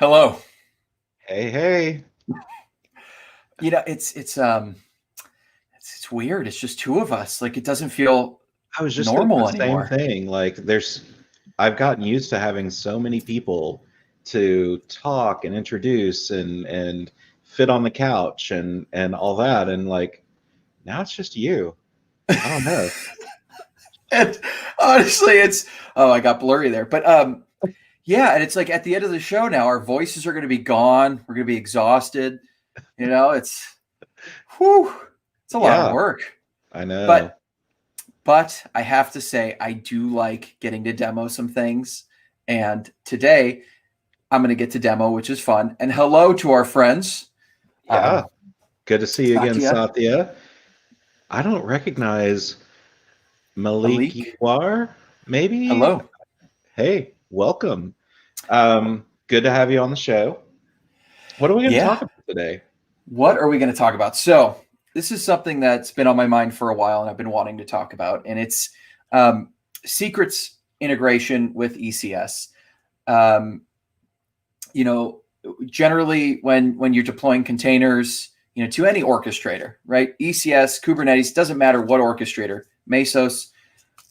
Hello. Hey, hey. You know, it's weird. It's just two of us. Like it doesn't feel I was just thinking the normal same anymore. thing. I've gotten used to having so many people to talk and introduce and fit on the couch and all that. And like, now it's just you. I don't know. And honestly, it's I got blurry there. But yeah, and it's like at the end of the show now, our voices are gonna be gone. We're gonna be exhausted. It's whew, it's a lot of Yeah, work. I know. But but I have to say I do like getting to demo some things. And today I'm gonna get to demo, which is fun. And hello to our friends. Yeah. Good to see you again, Satya, Satya. I don't recognize Malik Malik, Iwar, maybe? hello. Hey, welcome. Good to have you on the show. What are we going to talk Yeah. about today? What are we going to talk about? So, this is something that's been on my mind for a while and I've been wanting to talk about, and it's um, secrets integration with ECS. Um, you know, generally when you're deploying containers, to any orchestrator, right? ECS, Kubernetes, doesn't matter what orchestrator, Mesos,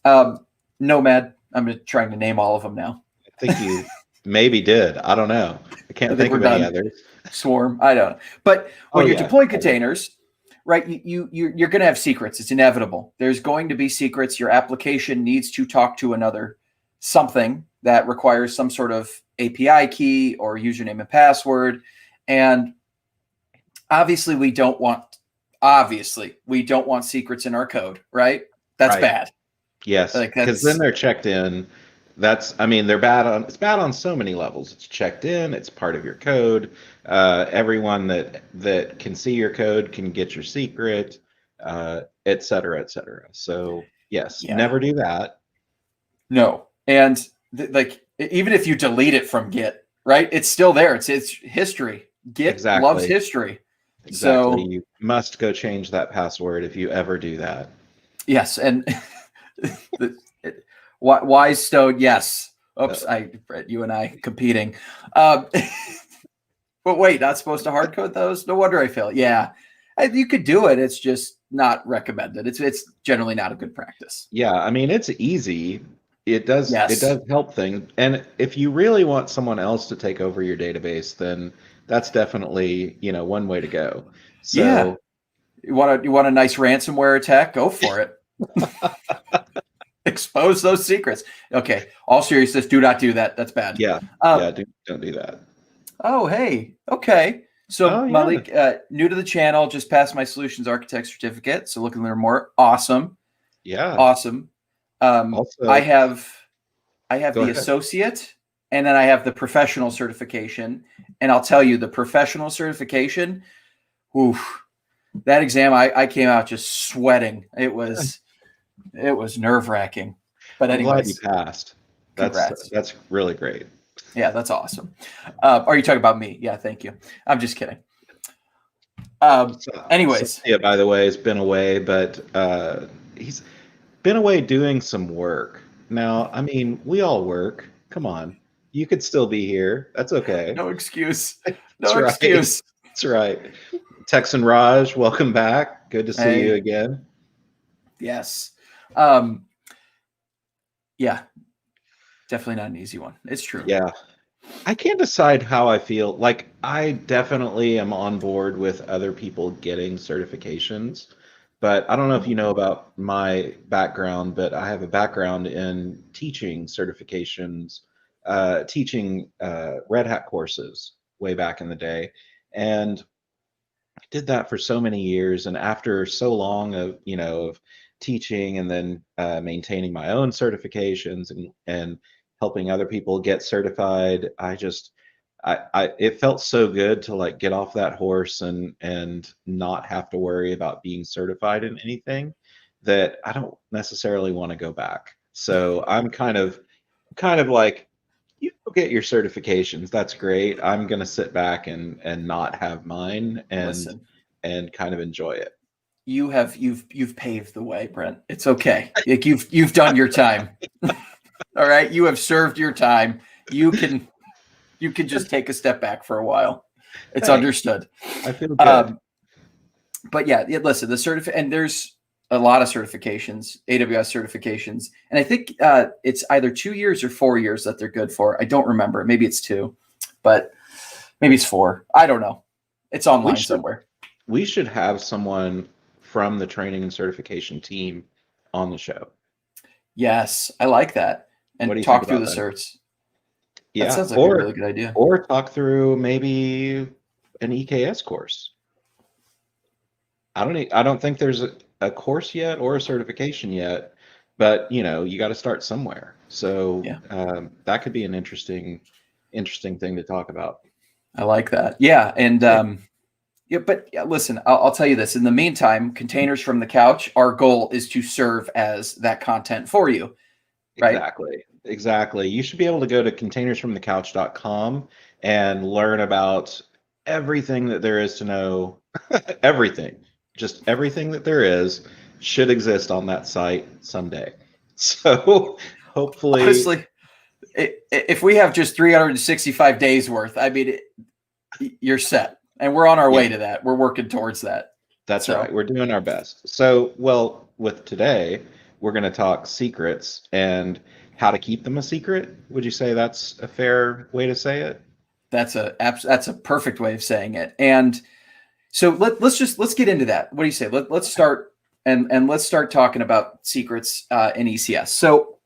um, Nomad. I'm trying to name all of them now. I think you maybe did. I don't know. I I can't think think we're of any done. others. Swarm. I don't know. But Oh when you're yeah. deploying All right. containers, right, you're going to have secrets. It's inevitable. There's going to be secrets. Your application needs to talk to another something that requires some sort of API key or username and password. And obviously we don't want secrets in our code, right? That's Right. bad. Yes, Like because then that's they're checked in. I mean, they're bad on. It's bad on so many levels. It's checked in. It's part of your code. Everyone that can see your code can get your secret, et cetera, et cetera. So yes, yeah. never do that. No. And like even if you delete it from Git, right? It's still there. It's history. Git loves Exactly. history. Exactly. So You must go change that password if you ever do that. yes, and the wise stone, yes. Oops, Uh, you and I competing. Um, but wait, not supposed to hard code those? No wonder I fail. Yeah, you could do it. It's just not recommended. It's generally not a good practice. Yeah, I mean it's easy. It does Yes. help things. And if you really want someone else to take over your database, then that's definitely, one way to go. Yeah. So, You want a nice ransomware attack? Go for it. Expose those secrets. Okay. All seriousness, do not do that. That's bad. yeah, Um, yeah, don't do that. oh, hey. Okay. So Oh, yeah. Malik, new to the channel, just passed my solutions architect certificate. So looking to learn more. Awesome. Yeah. Awesum. I Also, have I have go the ahead. associate, and then I have the professional certification. And I'll tell you, the professional certification, oof, that exam, I came out just sweating. It was nerve wracking. But I'm glad you anyways, passed. That's congrats. that's really great. Yeah, that's awesome. Are you talking about me? Yeah, thank you. I'm just kidding. Anyways, Sophia, by the way, has been away, but he's been away doing some work. Now, I mean, we all work. Come on. You could still be here. That's okay. no excuse. That's No right. excuse. That's right. Texan Raj, welcome back. Good to see you Hey, again. yes. Um, yeah, definitely not an easy one. It's true. Yeah. I can't decide how I feel. Like, I definitely am on board with other people getting certifications, but I don't know if you know about my background, but I have a background in teaching certifications, teaching Red Hat courses way back in the day. And I did that for so many years. And after so long of teaching and then maintaining my own certifications and helping other people get certified, it felt so good to like get off that horse and not have to worry about being certified in anything that I don't necessarily want to go back. So I'm kind of like, you go get your certifications. That's great. I'm gonna sit back and not have mine Listen, and kind of enjoy it. you've paved the way, Brent. It's okay. Like you've done your time. All right, you have served your time. You can. You can just take a step back for a while. It's Thanks. understood. I feel good. Um, but yeah, listen, and there's a lot of certifications, AWS certifications, and I think it's either 2 years or 4 years that they're good for. I don't remember. Maybe it's 2, but maybe it's 4. I don't know. It's We online should somewhere. we should have someone from the training and certification team on the show. Yes, I like that. What do And you think talk through the about that? certs. That Yeah, sounds like a really good idea. or talk through maybe an EKS course. I don't think there's a course yet or a certification yet, but you got to start somewhere. So Yeah, that could be an interesting thing to talk about. I like that. Yeah, and Hey, yeah, but yeah, listen, I'll tell you this. In the meantime, containers from the couch, our goal is to serve as that content for you, right? exactly. You should be able to go to containersfromthecouch.com and learn about everything that there is to know. Everything, just everything that there is should exist on that site someday. So hopefully, Honestly, if we have just 365 days worth, I mean, you're set. And we're on our yeah, way to that. We're working towards that. that's right. So, We're doing our best. So, well, with today, we're going to talk secrets and how to keep them a secret. Would you say that's a fair way to say it? that's a perfect way of saying it. And so let's get into that. What do you say? Let's start and let's start talking about secrets in ECS. So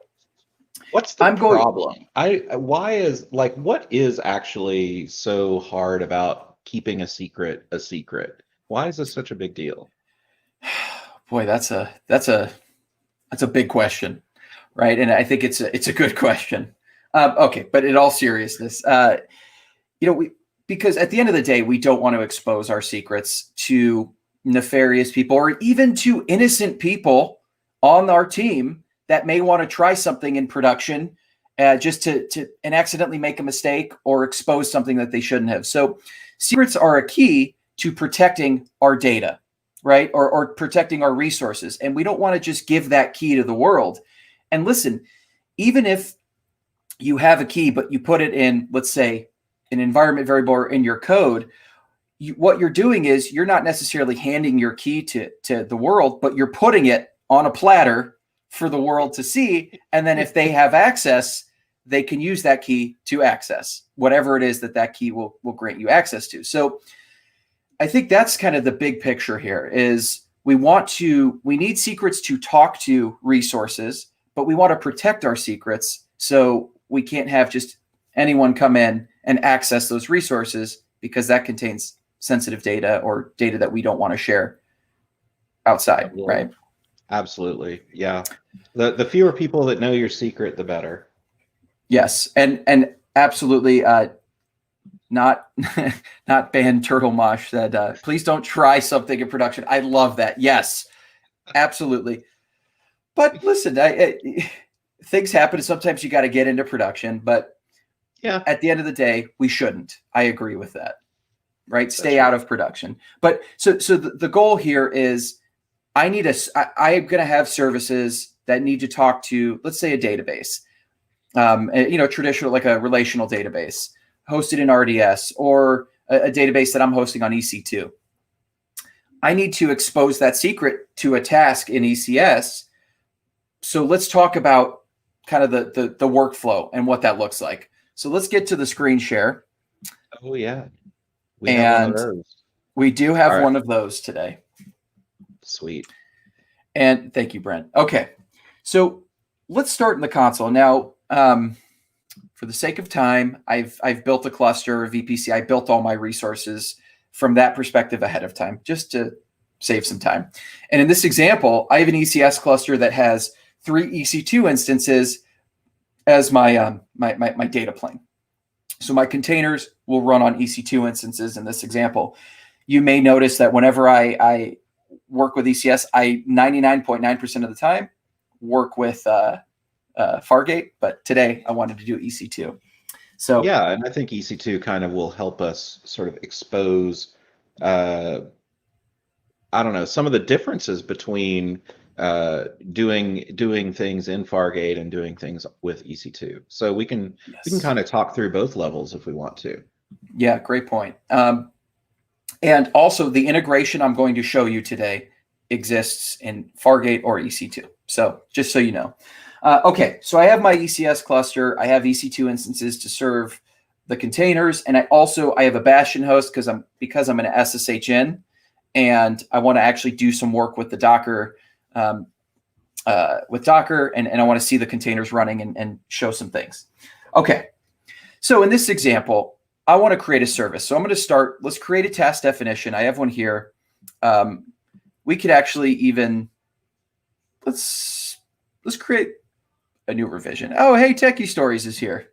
What's the I'm going. problem? Why is like what is actually so hard about keeping a secret a secret? Why is this such a big deal? Boy, that's a big question, right? And I think it's a good question. Okay, but in all seriousness, we because at the end of the day, we don't want to expose our secrets to nefarious people or even to innocent people on our team that may want to try something in production just to and accidentally make a mistake or expose something that they shouldn't have. So secrets are a key to protecting our data, right? Or protecting our resources. And we don't want to just give that key to the world. And listen, even if you have a key, but you put it in, let's say, an environment variable in your code, what you're doing is you're not necessarily handing your key to the world, but you're putting it on a platter for the world to see. And then if they have access, they can use that key to access whatever it is that key will grant you access to. So I think that's kind of the big picture here is we need secrets to talk to resources, but we want to protect our secrets. So we can't have just anyone come in and access those resources because that contains sensitive data or data that we don't want to share outside, right? Absolutely. Yeah. The fewer people that know your secret, the better. Yes. And absolutely not not ban Turtle Mosh said, please don't try something in production. I love that. Yes, absolutely. But listen, things happen. Sometimes you got to get into production, but yeah, at the end of the day, we shouldn't. I agree with that. Right? Stay out of production. But so the goal here is I'm going to have services that need to talk to, let's say, a database, traditional, like a relational database hosted in RDS or a database that I'm hosting on EC2. I need to expose that secret to a task in ECS. So let's talk about kind of the workflow and what that looks like. So let's get to the screen share. Oh yeah, we have one of those. We do have one of those today. Sweet. And thank you, Brent. Okay, so let's start in the console now. For the sake of time, I've built a cluster of VPC. I built all my resources from that perspective ahead of time, just to save some time. And in this example, I have an ECS cluster that has 3 EC2 instances as my my data plane. So my containers will run on EC2 instances in this example. You may notice that whenever I work with ECS, I 99.9% of the time work with Fargate, but today I wanted to do EC2. So yeah, and I think EC2 kind of will help us sort of expose, I don't know, some of the differences between doing things in Fargate and doing things with EC2. So we can Yes. kind of talk through both levels if we want to. Yeah, great point. And also the integration I'm going to show you today exists in Fargate or EC2. So just so you know. Okay, so I have my ECS cluster. I have EC2 instances to serve the containers, and I have a Bastion host because I'm an SSH in, and I want to actually do some work with the Docker and I want to see the containers running and show some things. Okay, so in this example, I want to create a service. So I'm going to start. Let's create a task definition. I have one here. We could actually even let's create a new revision. Oh, hey, Techie Stories is here.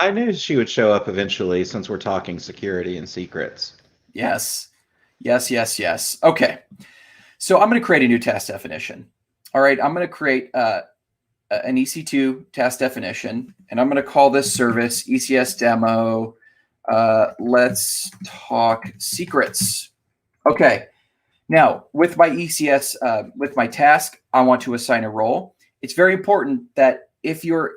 I knew she would show up eventually since we're talking security and secrets. Yes, yes, yes, yes. Okay, so I'm going to create a new task definition. All right, I'm going to create an EC2 task definition, and I'm going to call this service ECS demo. Let's talk secrets. Okay. Now, with my ECS, with my task, I want to assign a role. It's very important that if your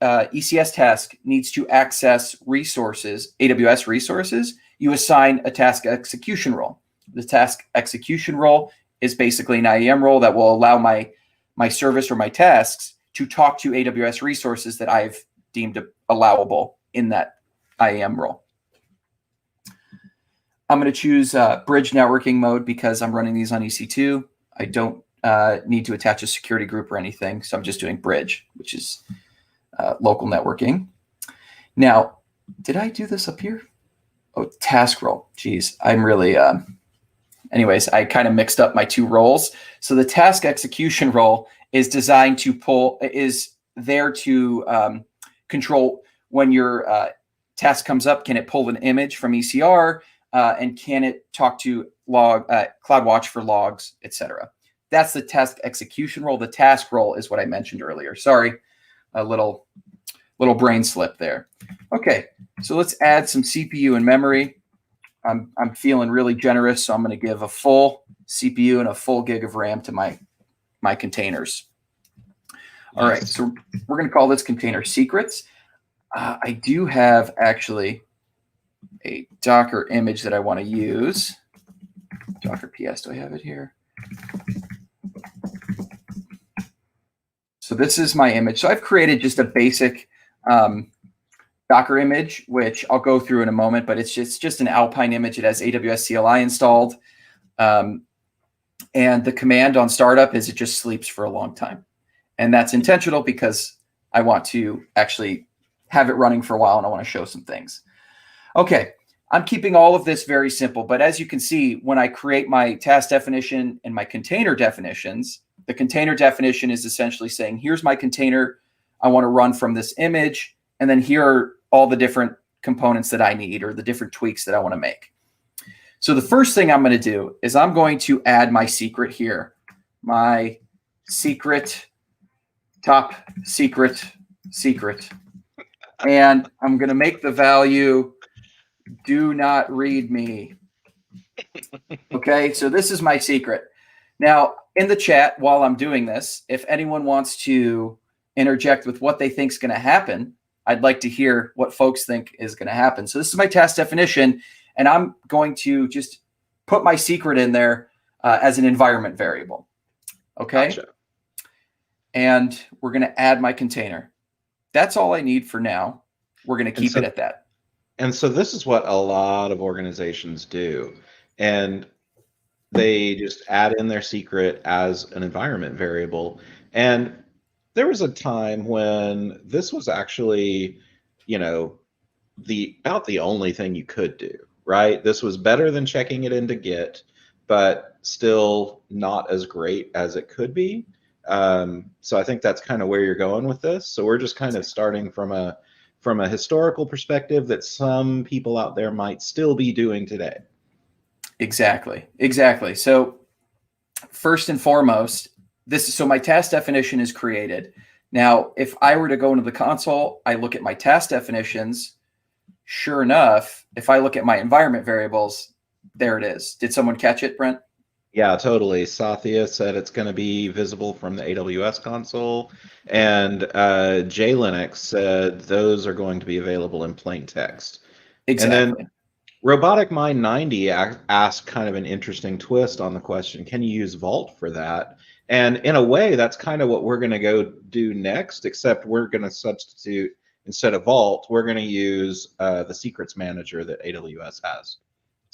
ECS task needs to access resources, AWS resources, you assign a task execution role. The task execution role is basically an IAM role that will allow my service or my tasks to talk to AWS resources that I've deemed allowable in that IAM role. I'm going to choose bridge networking mode because I'm running these on EC2. I don't need to attach a security group or anything. So I'm just doing bridge, which is local networking. Now, did I do this up here? Oh, task role. Geez, I'm really, anyways, I kind of mixed up my two roles. So the task execution role is designed to is there to control when your task comes up, can it pull an image from ECR? And can it talk to CloudWatch for logs, etc. That's the task execution role. The task role is what I mentioned earlier. Sorry, a little brain slip there. Okay, so let's add some CPU and memory. I'm feeling really generous, so I'm going to give a full CPU and a full gig of RAM to my containers. All right, so we're going to call this container secrets. I do have actually a Docker image that I want to use. Docker PS, do I have it here? So this is my image. So I've created just a basic Docker image, which I'll go through in a moment, but it's just an Alpine image. It has AWS CLI installed. And the command on startup is it just sleeps for a long time. And that's intentional because I want to actually have it running for a while and I want to show some things. Okay, I'm keeping all of this very simple, but as you can see, when I create my task definition and my container definitions, the container definition is essentially saying, here's my container I want to run from this image, and then here are all the different components that I need or the different tweaks that I want to make. So the first thing I'm going to do is I'm going to add my secret here, my secret, top secret, and I'm going to make the value do not read me. Okay, so this is my secret. Now, in the chat while I'm doing this, if anyone wants to interject with what they think is going to happen, I'd like to hear what folks think is going to happen. So this is my task definition, and I'm going to just put my secret in there as an environment variable. Okay, gotcha. And we're going to add my container. That's all I need for now. We're going to keep it at that. And so this is what a lot of organizations do. And they just add in their secret as an environment variable. And there was a time when this was actually, about the only thing you could do, right? This was better than checking it into Git, but still not as great as it could be. So I think that's kind of where you're going with this. So we're just kind of starting from a historical perspective that some people out there might still be doing today. Exactly. So first and foremost, so my task definition is created. Now, if I were to go into the console, I look at my task definitions. Sure enough, if I look at my environment variables, there it is. Did someone catch it, Brent? Yeah, totally. Satya said it's going to be visible from the AWS console, and JLinux said those are going to be available in plain text. And then Exactly. Robotic Mind 90 asked kind of an interesting twist on the question, can you use Vault for that? And in a way, that's kind of what we're going to go do next, except we're going to substitute, instead of Vault, we're going to use the secrets manager that AWS has.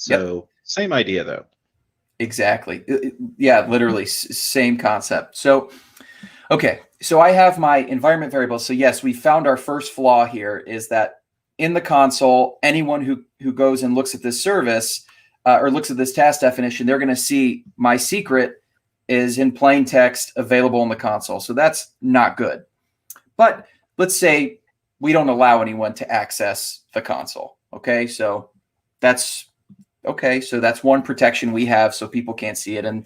Yep. So same idea, though. Exactly. Yeah, literally same concept. So, okay. So I have my environment variable. So yes, we found our first flaw here is that in the console, anyone who goes and looks at this service or looks at this task definition, they're going to see my secret is in plain text available in the console. So that's not good. But let's say we don't allow anyone to access the console. Okay. So that's okay. So that's one protection we have so people can't see it. And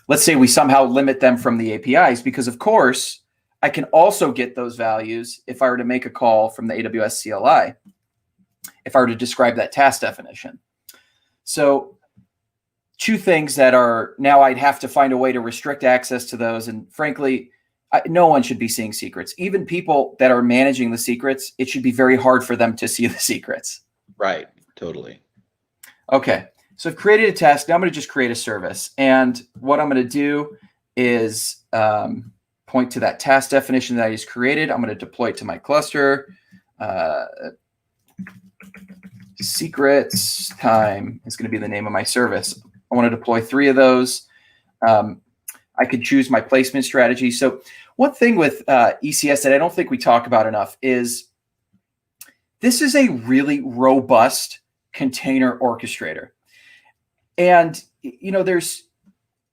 let's say we somehow limit them from the APIs because, of course, I can also get those values if I were to make a call from the AWS CLI, if I were to describe that task definition. So two things that are now I'd have to find a way to restrict access to those. And frankly, no one should be seeing secrets. Even people that are managing the secrets, it should be very hard for them to see the secrets. Right, totally. Okay, so I've created a task. Now I'm going to just create a service. And what I'm going to do is point to that task definition that I just created. I'm going to deploy it to my cluster. Secrets time is going to be the name of my service. I want to deploy 3 of those. I could choose my placement strategy. So one thing with ECS that I don't think we talk about enough is this is a really robust container orchestrator. And, you know, there's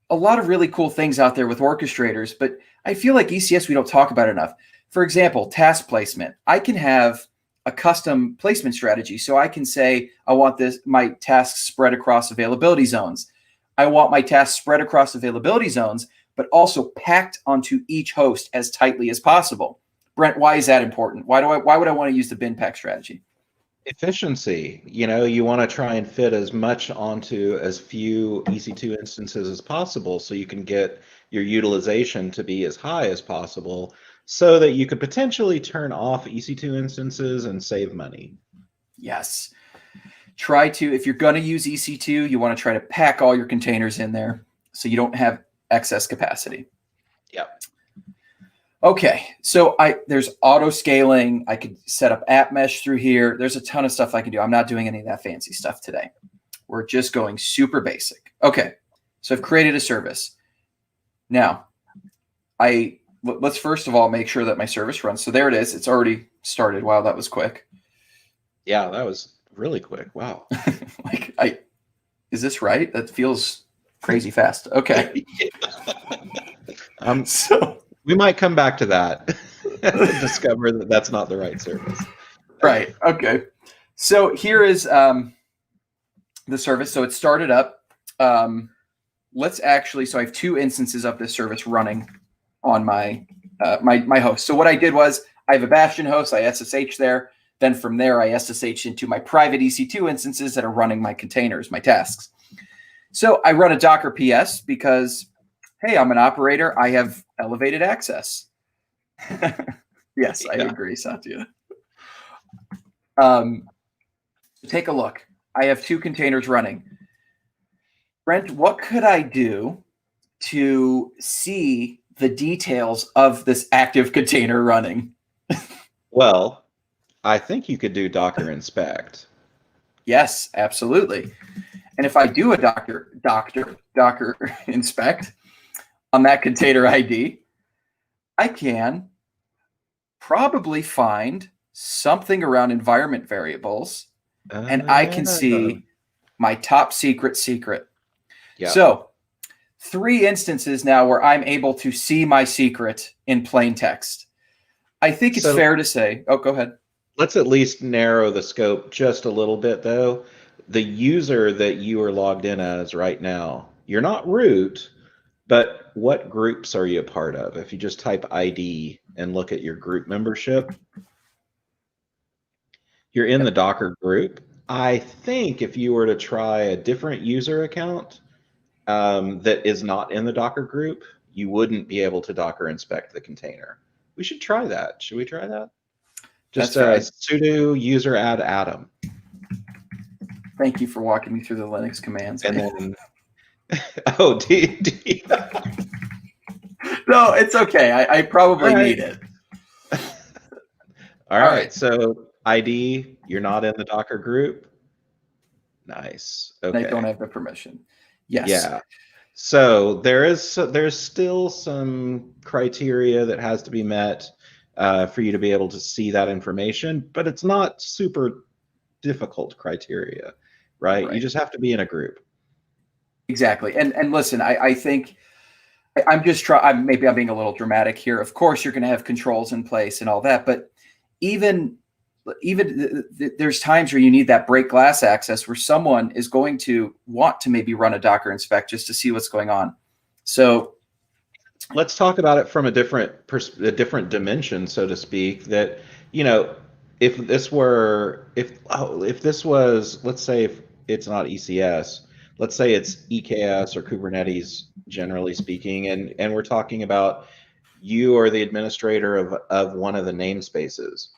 a lot of really cool things out there with orchestrators, but I feel like ECS, we don't talk about enough. For example, task placement. I can have a custom placement strategy. So I can say, I want my tasks spread across availability zones. I want my tasks spread across availability zones, but also packed onto each host as tightly as possible. Brent, why is that important? Why would I want to use the bin pack strategy? Efficiency. You know, you want to try and fit as much onto as few EC2 instances as possible so you can get your utilization to be as high as possible so that you could potentially turn off EC2 instances and save money. Yes. Try to, if you're going to use EC2, you want to try to pack all your containers in there so you don't have excess capacity. Yep. Okay, so there's auto scaling. I could set up app mesh through here. There's a ton of stuff I can do. I'm not doing any of that fancy stuff today. We're just going super basic. Okay, so I've created a service. Now, let's first of all make sure that my service runs. So there it is. It's already started. Wow, that was quick. Yeah, that was really quick. Wow. Is this right? That feels crazy fast. Okay. So we might come back to that and discover that that's not the right service. Right. Okay. So here is the service. So it started up. Let's actually. So I have 2 instances of this service running on my my host. So what I did was I have a Bastion host. I SSH there. Then from there I SSH into my private EC2 instances that are running my containers, my tasks. So I run a Docker PS because, hey, I'm an operator. I have elevated access. Yes, I agree, Satya. Take a look. I have 2 containers running. Brent, what could I do to see the details of this active container running? Well, I think you could do Docker inspect. Yes, absolutely. And if I do a Docker inspect on that container ID, I can probably find something around environment variables, and I can see my top secret. Yeah. So 3 instances now where I'm able to see my secret in plain text. I think it's fair to say, oh, go ahead. Let's at least narrow the scope just a little bit, though. The user that you are logged in as right now, you're not root, but what groups are you a part of? If you just type ID and look at your group membership, you're in the Docker group. I think if you were to try a different user account, that is not in the Docker group, you wouldn't be able to Docker inspect the container. We should try that. Should we try that? Just That's right. sudo user add atom. Thank you for walking me through the Linux commands. And then, oh, No, it's okay. I probably need it. All right. So ID, you're not in the Docker group. Nice. Okay. I don't have the permission. Yes. Yeah. So there's still some criteria that has to be met for you to be able to see that information, but it's not super difficult criteria, right? You just have to be in a group. Exactly. And listen, I think maybe I'm being a little dramatic here. Of course, you're going to have controls in place and all that, but even there's times where you need that break glass access where someone is going to want to maybe run a Docker inspect just to see what's going on. So let's talk about it from a different dimension, so to speak, that, if this was, let's say, if it's not ECS, let's say it's EKS or Kubernetes, generally speaking, and we're talking about you are the administrator of one of the namespaces.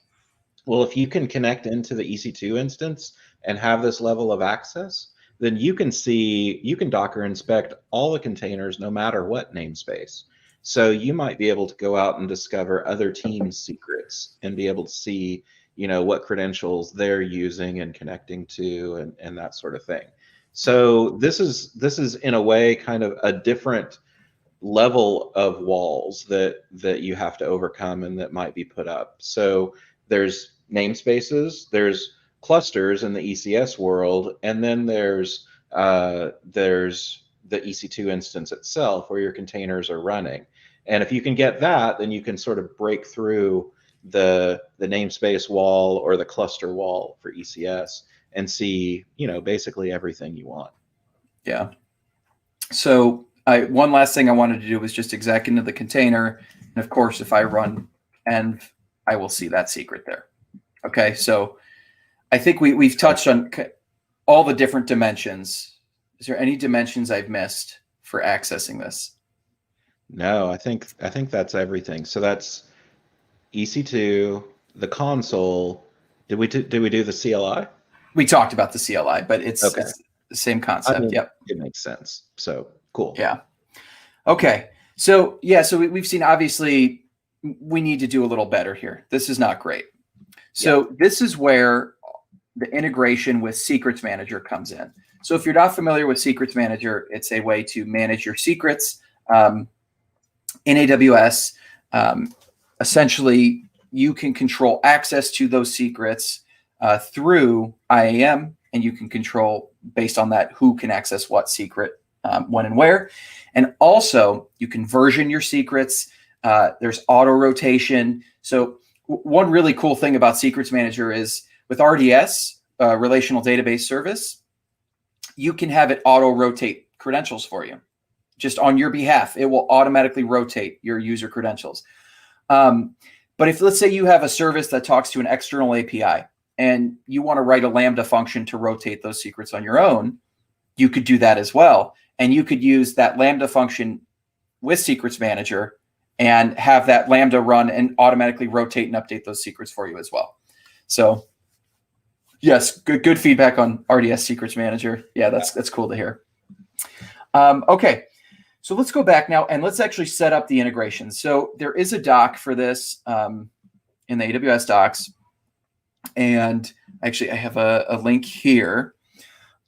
Well, if you can connect into the EC2 instance and have this level of access, then you can Docker inspect all the containers no matter what namespace. So you might be able to go out and discover other teams' secrets and be able to see, what credentials they're using and connecting to and that sort of thing. So this is in a way kind of a different level of walls that you have to overcome and that might be put up. So there's namespaces, there's clusters in the ECS world, and then there's the EC2 instance itself where your containers are running. And if you can get that, then you can sort of break through the namespace wall or the cluster wall for ECS and see, basically everything you want. Yeah. So one last thing I wanted to do was just exec into the container. And of course, if I run env, I will see that secret there. Okay. So I think we've touched on all the different dimensions. Is there any dimensions I've missed for accessing this? No, I think that's everything. So that's EC2, the console. Did we do the CLI? We talked about the CLI, but it's the same concept. Yep. It makes sense. So cool. Yeah. Okay. So we've seen, obviously we need to do a little better here. This is not great. So this is where the integration with Secrets Manager comes in. So if you're not familiar with Secrets Manager, it's a way to manage your secrets in AWS. Essentially, you can control access to those secrets through IAM, and you can control based on that who can access what secret, when and where. And also, you can version your secrets. There's auto rotation. So one really cool thing about Secrets Manager is with RDS, Relational Database Service, you can have it auto rotate credentials for you. Just on your behalf, it will automatically rotate your user credentials. But if, let's say, you have a service that talks to an external API and you want to write a Lambda function to rotate those secrets on your own, you could do that as well. And you could use that Lambda function with Secrets Manager and have that Lambda run and automatically rotate and update those secrets for you as well. So yes, good feedback on RDS Secrets Manager. Yeah, that's cool to hear. Okay. So let's go back now and let's actually set up the integration. So there is a doc for this in the AWS docs. And actually, I have a link here.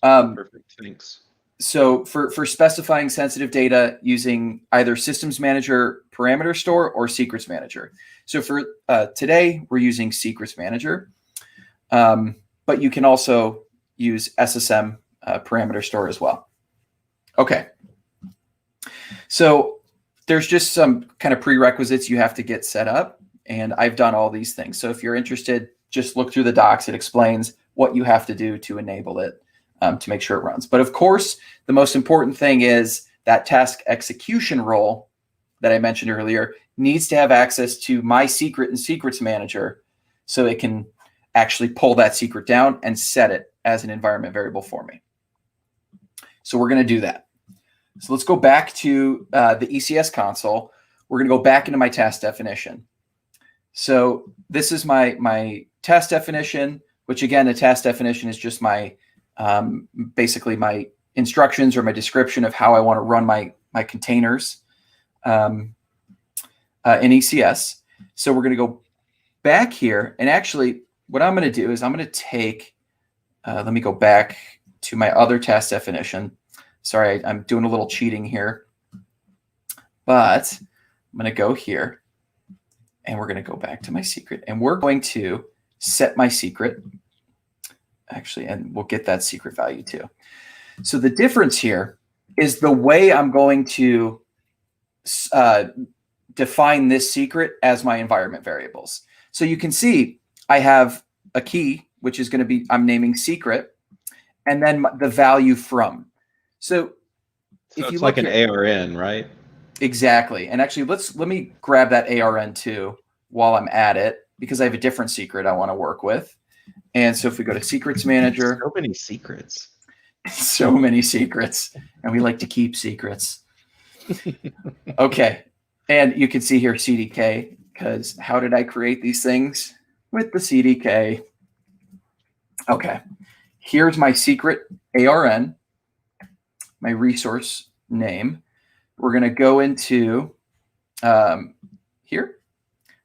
Perfect. Thanks. So for specifying sensitive data using either Systems Manager Parameter Store or Secrets Manager. So for today, we're using Secrets Manager. But you can also use SSM Parameter Store as well. Okay. So there's just some kind of prerequisites you have to get set up, and I've done all these things. So if you're interested, just look through the docs. It explains what you have to do to enable it to make sure it runs. But of course, the most important thing is that task execution role that I mentioned earlier needs to have access to my secret and Secrets Manager so it can actually pull that secret down and set it as an environment variable for me. So we're going to do that. So let's go back to the ECS console. We're going to go back into my task definition. So this is my task definition, which again, the task definition is just my basically my instructions or my description of how I want to run my containers in ECS. So we're going to go back here, and actually what I'm going to do is I'm going to take, let me go back to my other task definition. Sorry, I'm doing a little cheating here, but I'm going to go here and we're going to go back to my secret, and we're going to set my secret actually, and we'll get that secret value too. So the difference here is the way I'm going to define this secret as my environment variables. So you can see I have a key, which is going to be, I'm naming secret, and then the value from. So if it's you like look an here, ARN, right? Exactly. And actually, let me grab that ARN too while I'm at it, because I have a different secret I want to work with. And so if we go to Secrets Manager, so many secrets, so many secrets, and we like to keep secrets. Okay. And you can see here CDK, because how did I create these things? With the CDK. Okay. Here's my secret ARN, my resource name. We're going to go into here.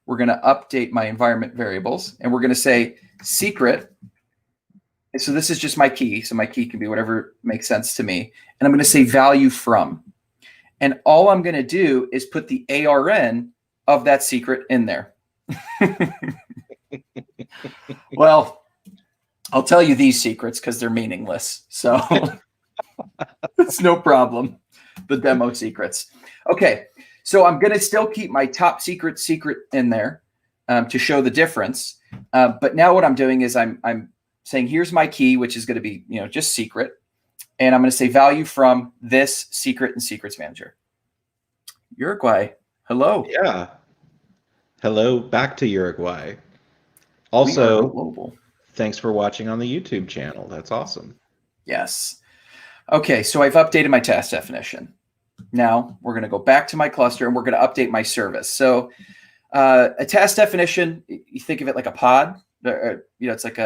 We're going to update my environment variables, and we're going to say secret. So this is just my key. So my key can be whatever makes sense to me. And I'm going to say value from. And all I'm going to do is put the ARN of that secret in there. Well, I'll tell you these secrets because they're meaningless. So it's no problem. The demo secrets. Okay. So I'm going to still keep my top secret in there to show the difference. But now what I'm doing is I'm saying, here's my key, which is going to be, just secret. And I'm going to say value from this secret and secrets manager. Uruguay. Hello. Yeah. Hello back to Uruguay. Also, thanks for watching on the YouTube channel. That's awesome. Yes. Okay. So I've updated my task definition. Now we're going to go back to my cluster and we're going to update my service. So a task definition, you think of it like a pod, it's like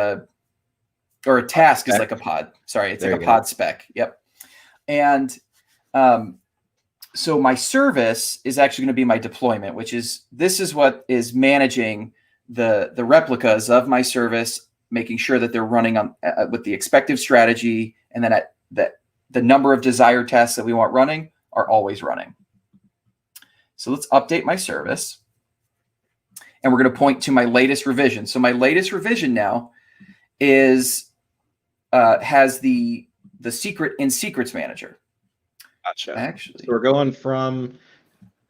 or a task is like a pod. Sorry, it's like a pod spec. Yep. And so my service is actually going to be my deployment, this is what is managing the replicas of my service, making sure that they're running on with the expected strategy, and then the number of desired tests that we want running are always running. So let's update my service, and we're going to point to my latest revision. So my latest revision now is has the secret in Secrets Manager. Gotcha. Actually, so we're going from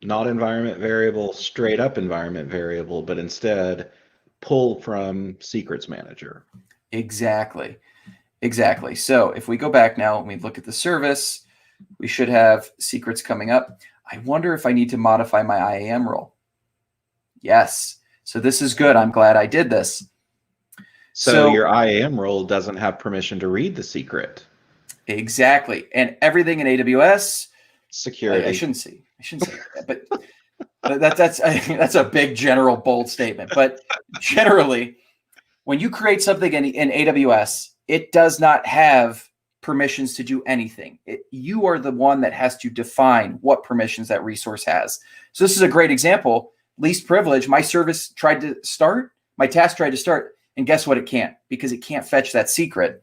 not environment variable, straight up environment variable, but instead pull from Secrets Manager. Exactly. So if we go back now and we look at the service, we should have secrets coming up. I wonder if I need to modify my IAM role. Yes. So this is good. I'm glad I did this. So your IAM role doesn't have permission to read the secret. Exactly. And everything in AWS security. I shouldn't say that, but that's a big general bold statement. But generally, when you create something in AWS, it does not have permissions to do anything. You are the one that has to define what permissions that resource has. So this is a great example. Least privilege. My service tried to start, my task tried to start, and guess what? It can't, because it can't fetch that secret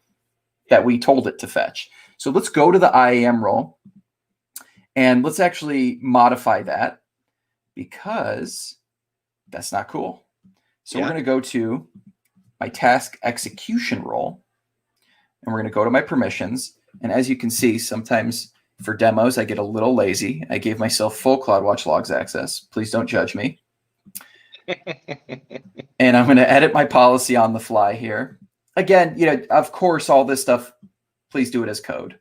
that we told it to fetch. So let's go to the IAM role and let's actually modify that, because that's not cool. So we're going to go to my task execution role, and we're going to go to my permissions. And as you can see, sometimes for demos, I get a little lazy. I gave myself full CloudWatch logs access. Please don't judge me. And I'm going to edit my policy on the fly here. Again, of course, all this stuff, please do it as code.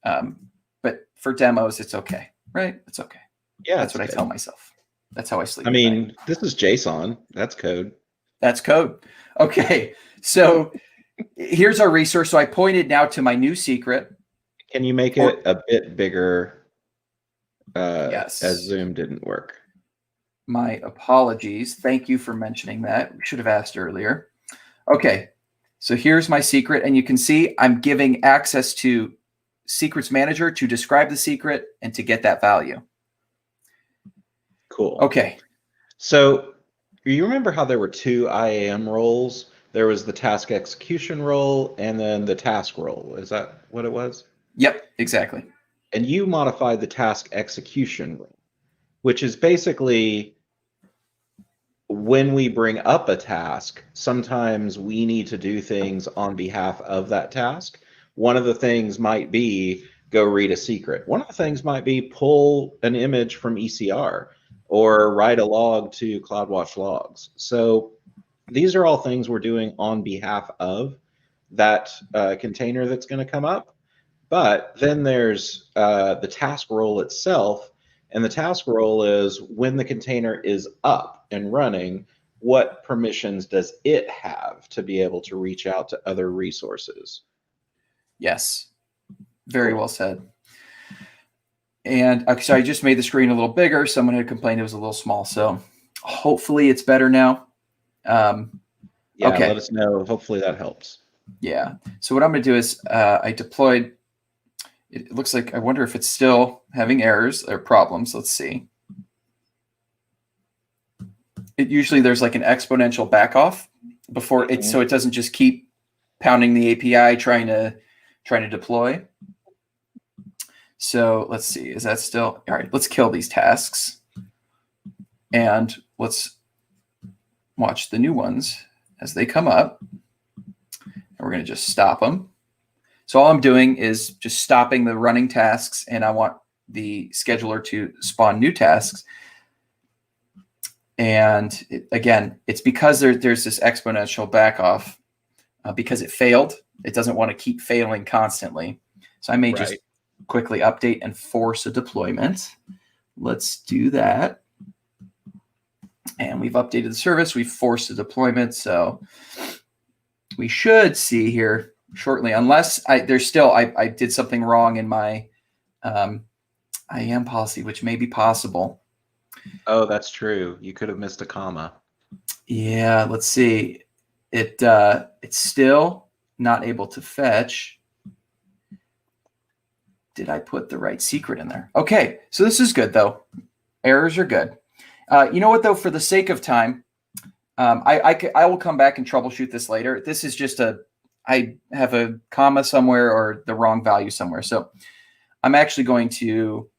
But for demos, it's okay, right? It's okay. Yeah, that's what I tell myself. That's how I sleep. I mean, this is JSON. That's code. That's code. Okay. So here's our resource. So I pointed now to my new secret. Can you make it a bit bigger as Yes. Zoom didn't work. My apologies. Thank you for mentioning that. We should have asked earlier. Okay, so here's my secret, and you can see I'm giving access to Secrets Manager to describe the secret and to get that value. Cool. Okay. So you remember how there were two IAM roles? There was the task execution role and then the task role. Is that what it was? Yep, exactly. And you modified the task execution role, which is basically when we bring up a task, sometimes we need to do things on behalf of that task. One of the things might be go read a secret. One of the things might be pull an image from ECR or write a log to CloudWatch Logs. So these are all things we're doing on behalf of that container that's going to come up. But then there's the task role itself. And the task role is when the container is up and running, what permissions does it have to be able to reach out to other resources? Yes, very well said. And so I just made the screen a little bigger. Someone had complained it was a little small. So hopefully it's better now. Yeah, okay. let us know. Hopefully that helps. Yeah. So what I'm going to do is I deployed. It looks like, I wonder if it's still having errors or problems. Let's see. It usually there's like an exponential back off before it, so it doesn't just keep pounding the API trying to deploy. So let's see, is that still all right? Let's kill these tasks and let's watch the new ones as they come up. And we're going to just stop them. So all I'm doing is just stopping the running tasks, and I want the scheduler to spawn new tasks. And again, it's because there's this exponential back off because it failed. It doesn't want to keep failing constantly. So I may just quickly update and force a deployment. Let's do that. And we've updated the service. We've forced a deployment. So we should see here shortly, unless I did something wrong in my IAM policy, which may be possible. Oh, that's true. You could have missed a comma. Yeah, let's see. It's still not able to fetch. Did I put the right secret in there? Okay, so this is good though. Errors are good. You know what though? For the sake of time, I will come back and troubleshoot this later. This is just I have a comma somewhere or the wrong value somewhere. So I'm actually going to,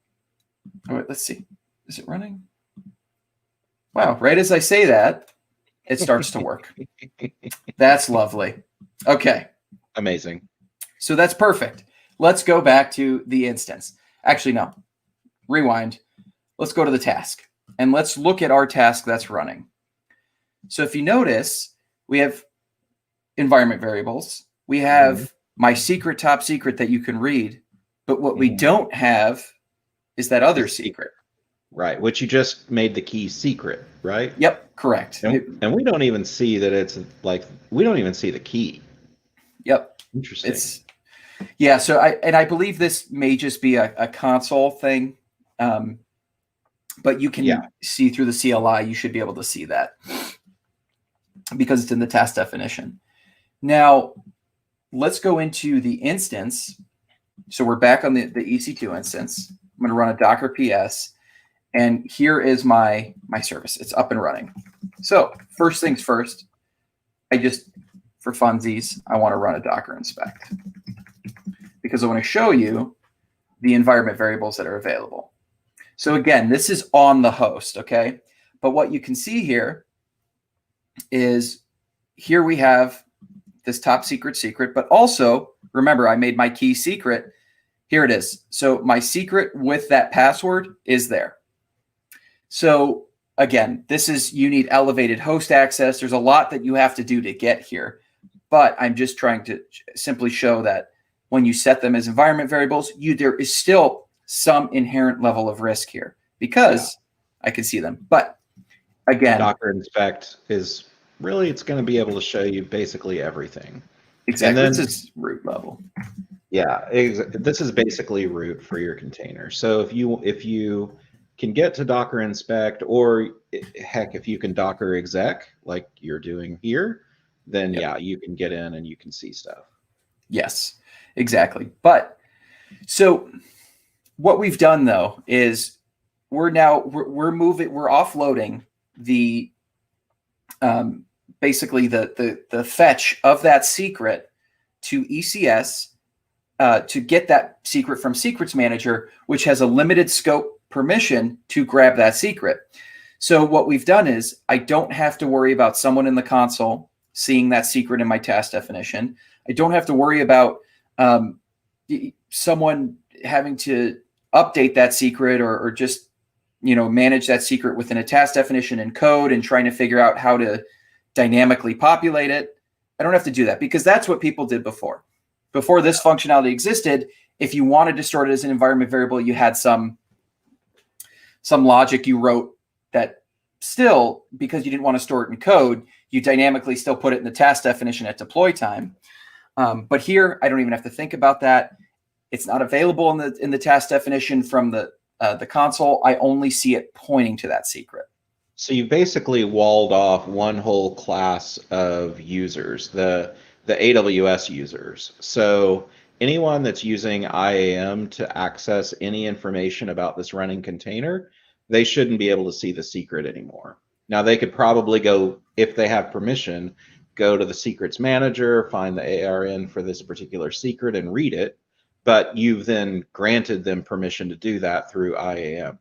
let's see. Is it running? Wow, right as I say that, it starts to work. That's lovely. Okay. Amazing. So that's perfect. Let's go back to the instance. Actually, no. Rewind. Let's go to the task. And let's look at our task that's running. So if you notice, we have environment variables. We have my secret, top secret that you can read. But what we don't have is that other secret. Right, which you just made the key secret, right? Yep, correct. And we don't even see that it's like, we don't even see the key. Yep. Interesting. Yeah, so I believe this may just be a console thing, but you can see through the CLI. You should be able to see that because it's in the task definition. Now, let's go into the instance. So we're back on the EC2 instance. I'm going to run a Docker PS. And here is my service. It's up and running. So first things first, for funsies, I want to run a Docker inspect because I want to show you the environment variables that are available. So again, this is on the host, okay? But what you can see here is here we have this top secret, but also remember I made my key secret. Here it is. So my secret with that password is there. So again, you need elevated host access. There's a lot that you have to do to get here, but I'm just trying to simply show that when you set them as environment variables, there is still some inherent level of risk here because I can see them. But again, Docker inspect is really, it's going to be able to show you basically everything. Exactly. This is root level. Yeah, this is basically root for your container. So if you can get to Docker inspect, or heck, if you can Docker exec like you're doing here, then Yep. yeah, you can get in and you can see stuff. Yes, exactly. But so what we've done though is we're offloading the basically the fetch of that secret to ECS to get that secret from Secrets Manager, which has a limited scope permission to grab that secret. So what we've done is I don't have to worry about someone in the console seeing that secret in my task definition. I don't have to worry about someone having to update that secret or just manage that secret within a task definition in code and trying to figure out how to dynamically populate it. I don't have to do that because that's what people did before. Before this functionality existed, if you wanted to store it as an environment variable, you had some logic you wrote that still, because you didn't want to store it in code, you dynamically still put it in the task definition at deploy time. But here, I don't even have to think about that. It's not available in the task definition from the console. I only see it pointing to that secret. So you basically walled off one whole class of users, the AWS users. So anyone that's using IAM to access any information about this running container, they shouldn't be able to see the secret anymore. Now they could probably go, if they have permission, go to the secrets manager, find the ARN for this particular secret and read it, but you've then granted them permission to do that through IAM.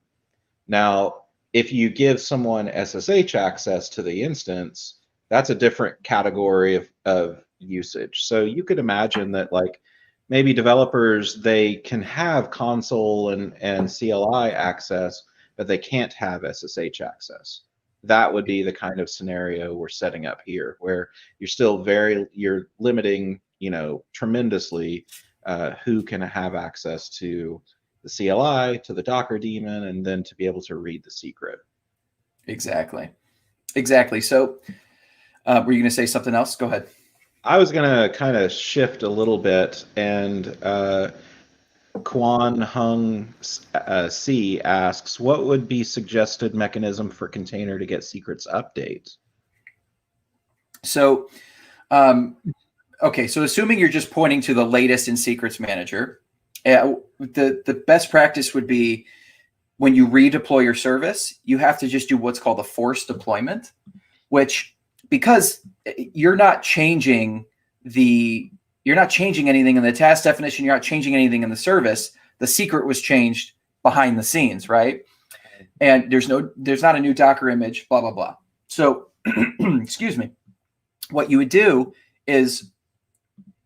Now, if you give someone SSH access to the instance, that's a different category of usage. So you could imagine that like maybe developers, they can have console and CLI access, but they can't have SSH access. That would be the kind of scenario we're setting up here, where you're limiting, tremendously who can have access to the CLI, to the Docker daemon, and then to be able to read the secret. Exactly. So were you going to say something else? Go ahead. I was going to kind of shift a little bit, and Quan Hung C asks, what would be suggested mechanism for container to get secrets updates? So, okay, so assuming you're just pointing to the latest in Secrets Manager, the best practice would be when you redeploy your service, you have to just do what's called a forced deployment, which, because you're not changing anything in the task definition, you're not changing anything in the service. The secret was changed behind the scenes, right? And there's not a new Docker image, blah, blah, blah. So, excuse me. What you would do is,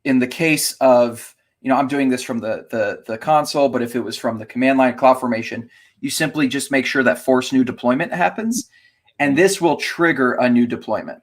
in the case of, I'm doing this from the console, but if it was from the command line CloudFormation, you simply just make sure that force new deployment happens, and this will trigger a new deployment.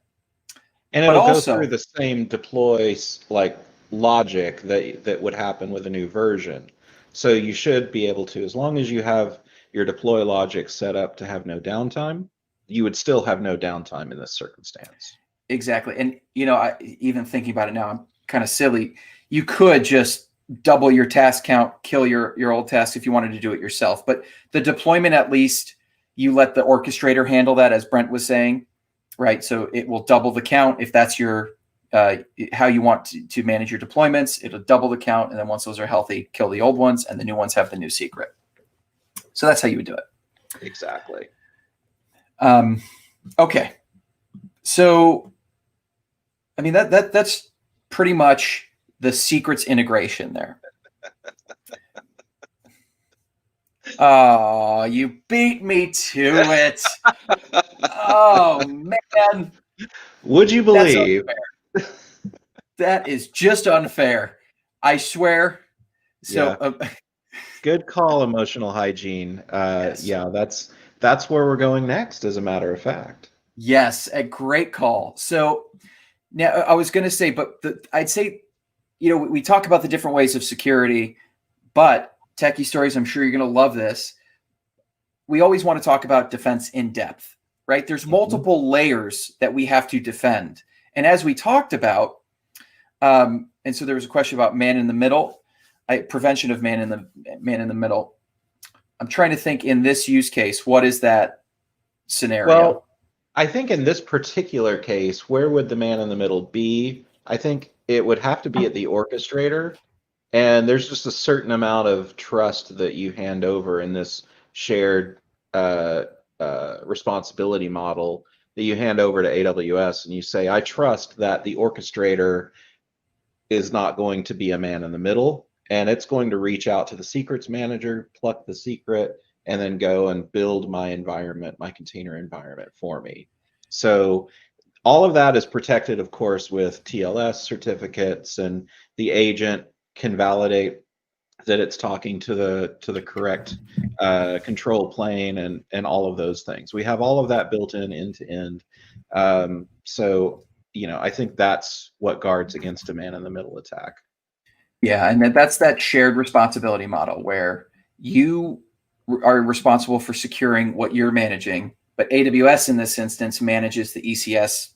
And it'll go through the same deploy like logic that would happen with a new version. So you should be able to, as long as you have your deploy logic set up to have no downtime, you would still have no downtime in this circumstance. Exactly. And, even thinking about it now, I'm kind of silly. You could just double your task count, kill your old task if you wanted to do it yourself. But the deployment, at least you let the orchestrator handle that, as Brent was saying, right? So it will double the count. If that's your how you want to manage your deployments, it'll double the count. And then once those are healthy, kill the old ones, and the new ones have the new secret. So that's how you would do it. Exactly. Okay. So, I mean, that's pretty much the secrets integration there. Oh, you beat me to it. Oh, man. Would you believe? That is just unfair. I swear. So, yeah. Good call, emotional hygiene. Yes. Yeah, that's where we're going next, as a matter of fact. Yes, a great call. So now I was going to say, but I'd say, we talk about the different ways of security, but Techie Stories, I'm sure you're going to love this. We always want to talk about defense in depth, right? There's multiple layers that we have to defend. And as we talked about, and so there was a question about man in the middle. prevention of man in the middle. I'm trying to think in this use case, what is that scenario? Well, I think in this particular case, where would the man in the middle be? I think it would have to be at the orchestrator. And there's just a certain amount of trust that you hand over in this shared responsibility model that you hand over to AWS, and you say, I trust that the orchestrator is not going to be a man in the middle, and it's going to reach out to the secrets manager, pluck the secret, and then go and build my environment, my container environment for me. So all of that is protected, of course, with TLS certificates, and the agent can validate that it's talking to the correct control plane and all of those things. We have all of that built in end to end. So I think that's what guards against a man in the middle attack. Yeah, and that's that shared responsibility model where you are responsible for securing what you're managing, but AWS in this instance manages the ECS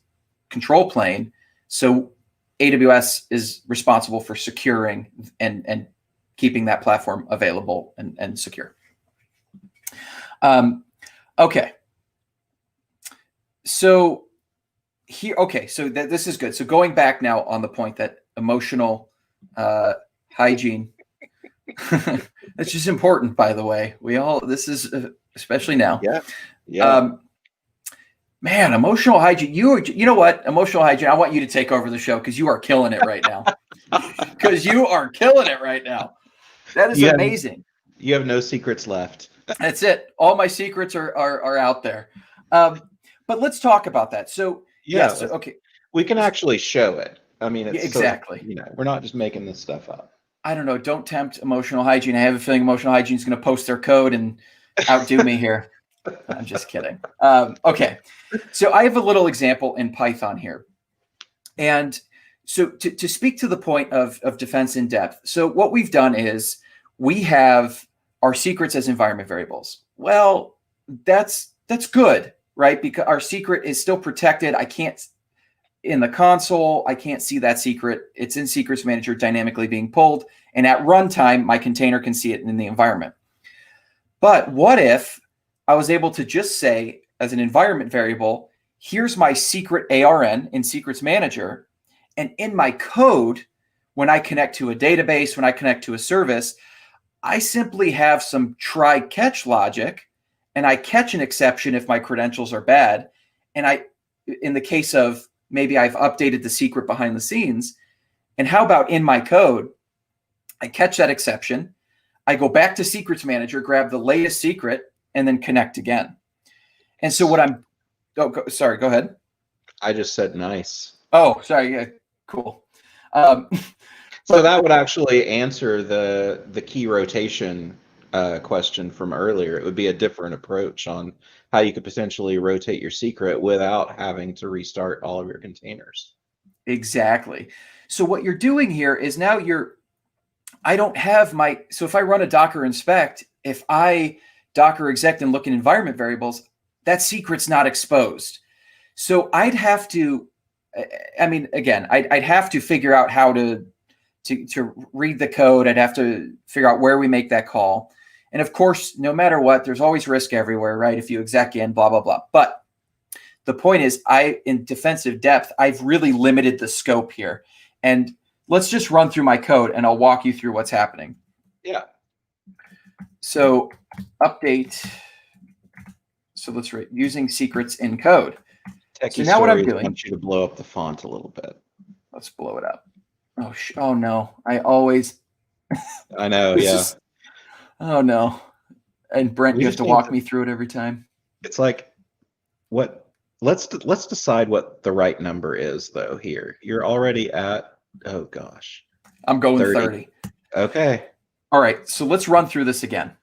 control plane. So AWS is responsible for securing and keeping that platform available and secure. Okay. So here, okay, so this is good. So going back now on the point that emotional hygiene, that's just important, by the way. This is especially now. Yeah. Man, emotional hygiene. You know what? Emotional hygiene. I want you to take over the show because you are killing it right now. Because you are killing it right now. That is amazing. You have no secrets left. That's it. All my secrets are out there. But let's talk about that. So yes, okay. We can actually show it. I mean, it's exactly. We're not just making this stuff up. I don't know. Don't tempt emotional hygiene. I have a feeling emotional hygiene is going to post their code and outdo me here. I'm just kidding. Okay. So I have a little example in Python here. And so to speak to the point of defense in depth. So what we've done is we have our secrets as environment variables. Well, that's good, right? Because our secret is still protected. I can't, in the console, I can't see that secret. It's in Secrets Manager dynamically being pulled. And at runtime, my container can see it in the environment. But what if I was able to just say as an environment variable, here's my secret ARN in Secrets Manager. And in my code, when I connect to a database, when I connect to a service, I simply have some try catch logic, and I catch an exception if my credentials are bad. And in the case of maybe I've updated the secret behind the scenes, and how about in my code, I catch that exception, I go back to Secrets Manager, grab the latest secret, and then connect again. And so sorry, go ahead. I just said nice. Oh, sorry. Yeah, cool. So that would actually answer the key rotation question from earlier. It would be a different approach on how you could potentially rotate your secret without having to restart all of your containers. Exactly. So what you're doing here is now so if I run a Docker inspect, if I Docker exec and look at environment variables, that secret's not exposed. So I'd have to, I'd have to figure out how to read the code. I'd have to figure out where we make that call. And of course, no matter what, there's always risk everywhere, right? If you exec in, blah, blah, blah. But the point is, in defensive depth, I've really limited the scope here. And let's just run through my code and I'll walk you through what's happening. Yeah. So update. So let's read using secrets in code. Techie so now what I'm Stories doing, wants you to blow up the font a little bit. Let's blow it up. Oh no. I always. I know. Yeah. Oh no. And Brent, you have to walk me through it every time. It's like, what? Let's decide what the right number is, though. Here, you're already at. Oh gosh. I'm going 30. Okay. All right. So let's run through this again.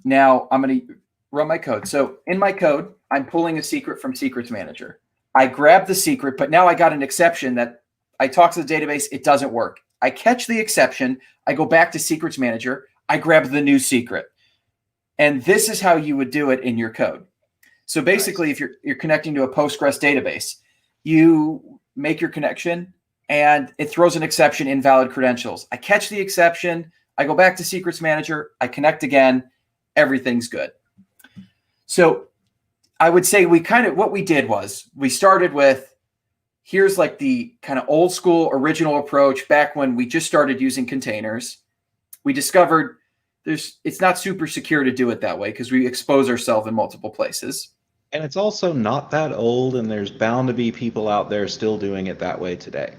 Now I'm going to run my code. So in my code, I'm pulling a secret from Secrets Manager. I grab the secret, but now I got an exception that I talk to the database. It doesn't work. I catch the exception. I go back to Secrets Manager. I grab the new secret. And this is how you would do it in your code. So basically, if you're connecting to a Postgres database, you make your connection and it throws an exception, invalid credentials. I catch the exception. I go back to Secrets Manager, I connect again, everything's good. So I would say what we did was we started with, here's like the kind of old school original approach back when we just started using containers. We discovered it's not super secure to do it that way because we expose ourselves in multiple places. And it's also not that old, and there's bound to be people out there still doing it that way today.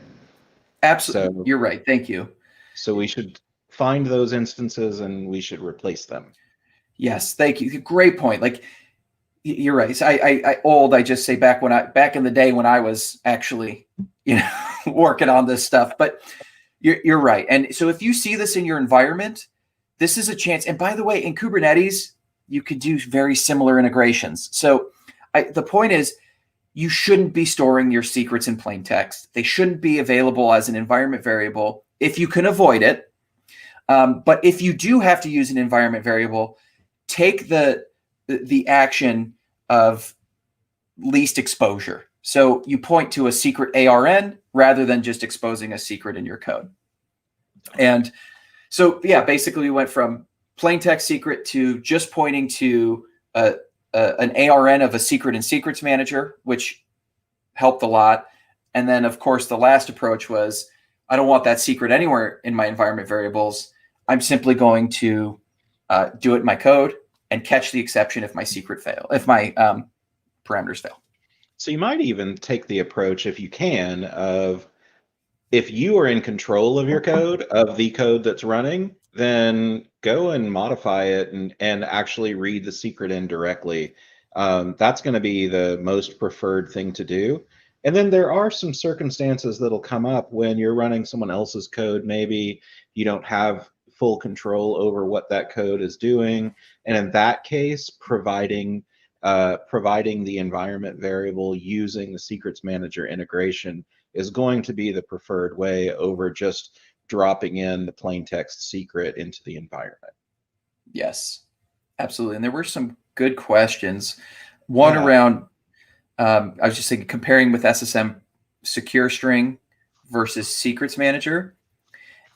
Absolutely. So, You're right. Thank you. so we should find those instances and we should replace them. Yes. Thank you. Great point. Like, you're right. So I just say back in the day when I was actually, working on this stuff, but you're right. And so if you see this in your environment, this is a chance. And by the way, in Kubernetes, you could do very similar integrations. So the point is, you shouldn't be storing your secrets in plain text. They shouldn't be available as an environment variable if you can avoid it. But if you do have to use an environment variable, take the action of least exposure. So you point to a secret ARN rather than just exposing a secret in your code. And so, yeah, basically we went from plain text secret to just pointing to an ARN of a secret in Secrets Manager, which helped a lot. And then, of course, the last approach was, I don't want that secret anywhere in my environment variables. I'm simply going to do it in my code and catch the exception if my parameters fail. So you might even take the approach, if you can, of if you are in control of your code, of the code that's running, then go and modify it and actually read the secret in directly. That's going to be the most preferred thing to do. And then there are some circumstances that'll come up when you're running someone else's code. Maybe you don't have full control over what that code is doing. And in that case, providing the environment variable using the Secrets Manager integration is going to be the preferred way over just dropping in the plain text secret into the environment. Yes, absolutely. And there were some good questions. One around, I was just thinking, comparing with SSM secure string versus Secrets Manager.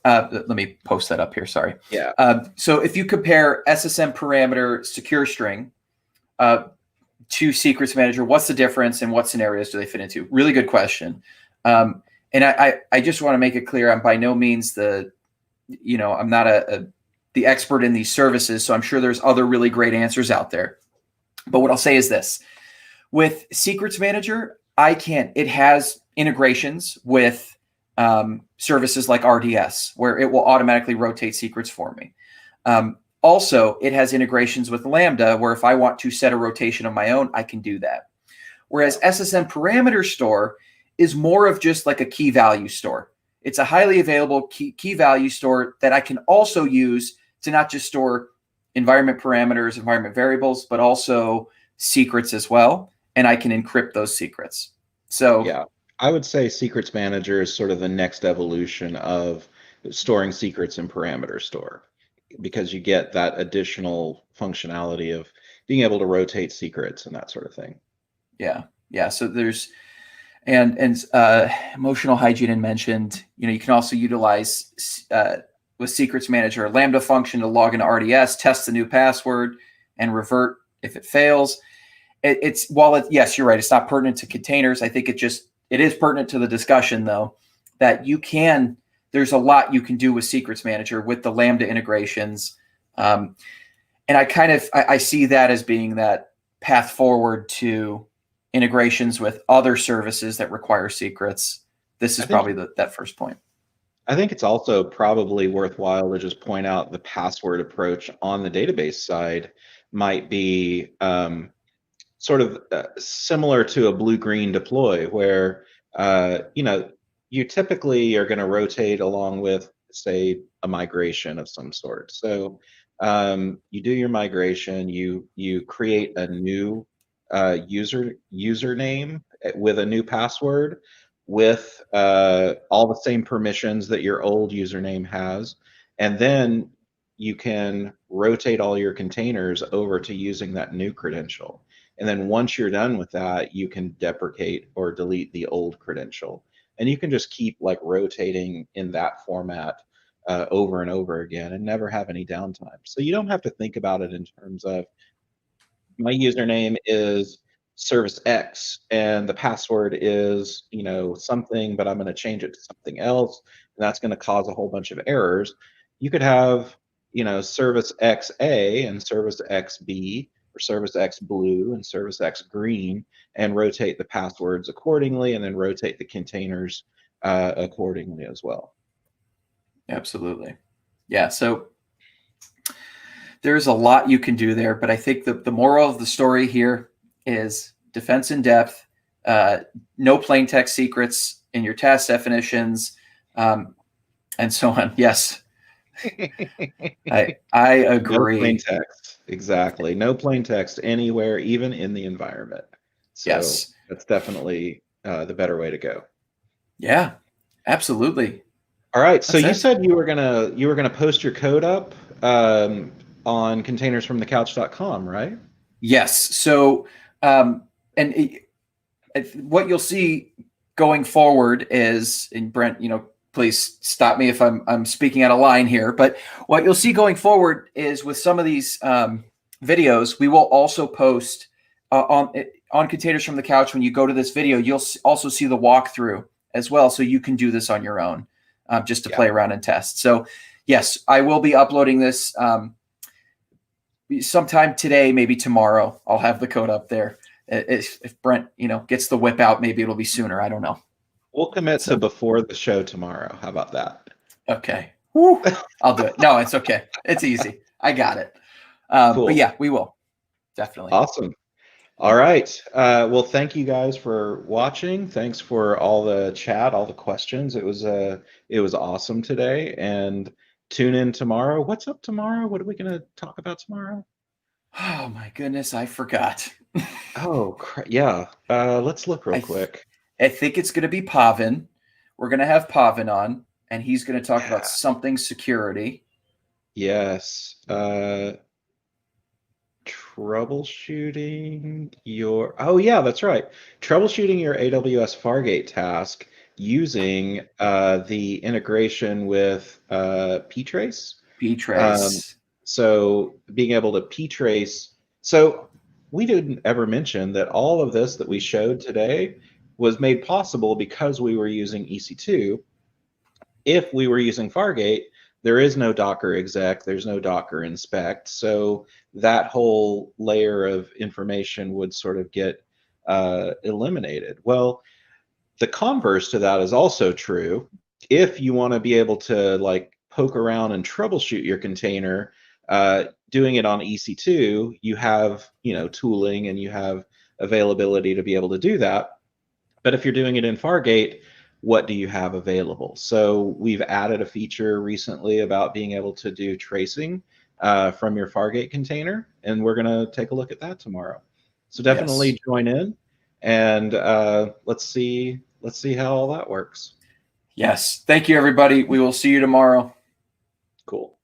Let me post that up here. Sorry. Yeah. So if you compare SSM parameter secure string to Secrets Manager, what's the difference and what scenarios do they fit into? Really good question. And I just want to make it clear, I'm by no means I'm not the expert in these services, so I'm sure there's other really great answers out there. But what I'll say is this: with Secrets Manager, it has integrations with services like RDS, where it will automatically rotate secrets for me. Also, it has integrations with Lambda, where if I want to set a rotation of my own, I can do that. Whereas SSM parameter store is more of just like a key value store. It's a highly available key value store that I can also use to not just store environment parameters, environment variables, but also secrets as well. And I can encrypt those secrets. So yeah, I would say Secrets Manager is sort of the next evolution of storing secrets in parameter store, because you get that additional functionality of being able to rotate secrets and that sort of thing. Yeah. So there's and emotional hygiene mentioned. You can also utilize with Secrets Manager a Lambda function to log into RDS, test the new password, and revert if it fails. Yes, you're right. It's not pertinent to containers. I think it is pertinent to the discussion, though, that there's a lot you can do with Secrets Manager with the Lambda integrations. And I see that as being that path forward to integrations with other services that require secrets. This is probably that first point. I think it's also probably worthwhile to just point out the password approach on the database side might be sort of similar to a blue-green deploy, where you typically are going to rotate along with, say, a migration of some sort. So you do your migration, you create a new username with a new password with all the same permissions that your old username has, and then you can rotate all your containers over to using that new credential. And then once you're done with that, you can deprecate or delete the old credential. And you can just keep like rotating in that format over and over again and never have any downtime. So you don't have to think about it in terms of my username is service X and the password is, something, but I'm going to change it to something else. And that's going to cause a whole bunch of errors. You could have, service XA and service XB or service X blue and service X green and rotate the passwords accordingly and then rotate the containers accordingly as well. Absolutely. Yeah. So there's a lot you can do there, but I think the moral of the story here is defense in depth, no plain text secrets in your task definitions, and so on. Yes, I agree. No plain text, exactly. No plain text anywhere, even in the environment. So yes, that's definitely the better way to go. Yeah, absolutely. All right. So That's you it. said you were gonna post your code up on containersfromthecouch.com, right? Yes. So, what you'll see going forward is, and Brent, please stop me if I'm speaking out of line here, but what you'll see going forward is with some of these videos, we will also post on Containers from the Couch. When you go to this video, you'll also see the walkthrough as well, so you can do this on your own, just to play around and test. So, yes, I will be uploading this sometime today, maybe tomorrow. I'll have the code up there. If Brent, gets the whip out, maybe it'll be sooner. I don't know. We'll commit to before the show tomorrow. How about that? Okay. Woo. I'll do it. No, it's okay. It's easy. I got it. Cool. But yeah, we will. Definitely. Awesome. All right. Well, thank you guys for watching. Thanks for all the chat, all the questions. It was awesome today. And tune in tomorrow. What's up tomorrow? What are we going to talk about tomorrow? Oh my goodness, I forgot. Oh, yeah. Let's look real quick. I think it's going to be Pavan. We're going to have Pavan on, and he's going to talk about something security. Yes. Troubleshooting your... Oh, yeah, that's right. Troubleshooting your AWS Fargate task using the integration with ptrace. Ptrace. So being able to ptrace. So we didn't ever mention that all of this that we showed today was made possible because we were using EC2. If we were using Fargate, there is no Docker exec, there's no Docker inspect. So that whole layer of information would sort of get eliminated. Well, the converse to that is also true. If you want to be able to like poke around and troubleshoot your container, doing it on EC2, you have tooling and you have availability to be able to do that. But if you're doing it in Fargate, what do you have available? So we've added a feature recently about being able to do tracing from your Fargate container, and we're going to take a look at that tomorrow. So definitely join in, and let's see how all that works. Yes. Thank you, everybody. We will see you tomorrow. Cool.